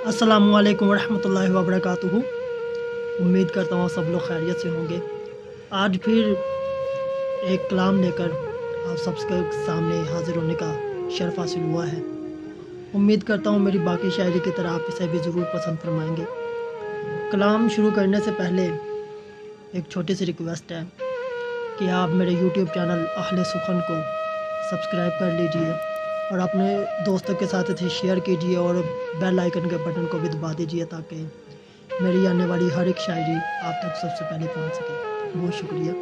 अस्सलामु अलैकुम वरहमतुल्लाहि वबरकातुहू। उम्मीद करता हूँ सब लोग खैरियत से होंगे। आज फिर एक कलाम लेकर आप सबके सामने हाजिर होने का शर्फ हासिल हुआ है। उम्मीद करता हूँ मेरी बाकी शायरी की तरह आप इसे भी ज़रूर पसंद फरमाएंगे। कलाम शुरू करने से पहले एक छोटी सी रिक्वेस्ट है कि आप मेरे यूट्यूब चैनल अहले सुखन को सब्सक्राइब कर लीजिए और अपने दोस्तों के साथ इसे शेयर कीजिए और बेल आइकन के बटन को भी दबा दीजिए ताकि मेरी आने वाली हर एक शायरी आप तक सबसे पहले पहुंच सके। बहुत शुक्रिया।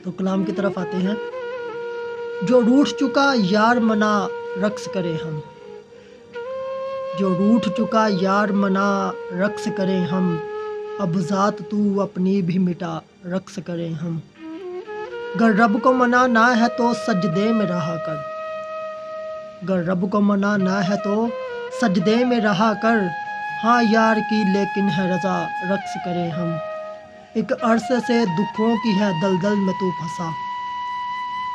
तो कलाम की तरफ आते हैं। जो रूठ चुका यार मना रक्स करें हम, जो रूठ चुका यार मना रक्स करें हम, अब ज़ात तू अपनी भी मिटा रक्स करें हम। गर रब को मना ना है तो सजदे में रहा कर, गर रब को मना ना है तो सजदे में रहा कर। हाँ यार की लेकिन है रज़ा रक्स करें हम। एक अरसे से दुखों की है दलदल में तू फंसा,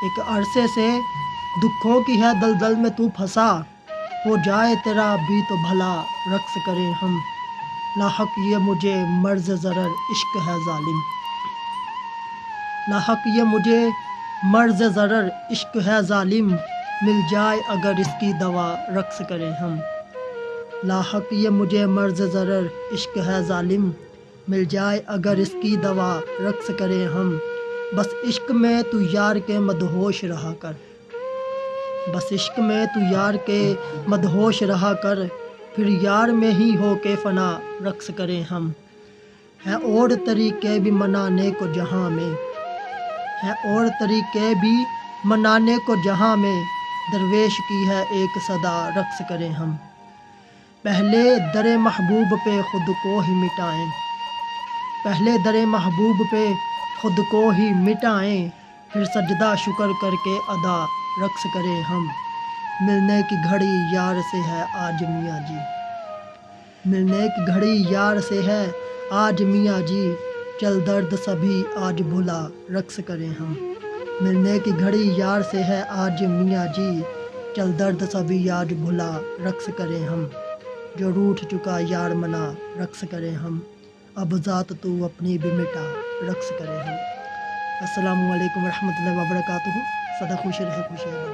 एक अरसे से दुखों की है दलदल में तू फंसा। हो जाए तेरा भी तो भला रक्स करें हम। लाहक ये मुझे मर्ज़ ज़रर इश्क है ज़ालिम, लाहक ये मुझे मर्ज़ ज़रर इश्क है ज़ालिम। मिल जाए अगर इसकी दवा रक्स करें हम। लाहक ये मुझे मर्ज़ ज़रर इश्क है ज़ालिम, मिल जाए अगर इसकी दवा रक्स करें हम। बस इश्क में तू यार के मदहोश रहा कर, बस इश्क में तू यार के मदहोश रहा कर। फिर यार में ही हो के फ़ना रक्स करें हम। है और तरीके भी मनाने को जहाँ में, है और तरीके भी मनाने को जहाँ में। दरवेश की है एक सदा रक्स करें हम। पहले दरे महबूब पे ख़ुद को ही मिटाएं, पहले दरे महबूब पे ख़ुद को ही मिटाएं। फिर सजदा शुक्र करके अदा रक्स करें हम। मिलने की घड़ी यार से है आज मियाँ जी, मिलने की घड़ी यार से है आज मियाँ जी। चल दर्द सभी आज भुला रक्स करें हम। मिलने की घड़ी यार से है आज मियाँ जी, चल दर्द सभी आज भुला रक्स करें हम। जो रूठ चुका यार मना रक्स करें हम, अब ज़ात तू अपनी भी मिटा रक्स करें हम। अस्सलामु अलैकुम वरहमतुल्लाहि वबरकातुहू। सदा खुश रहे खुशियाँ।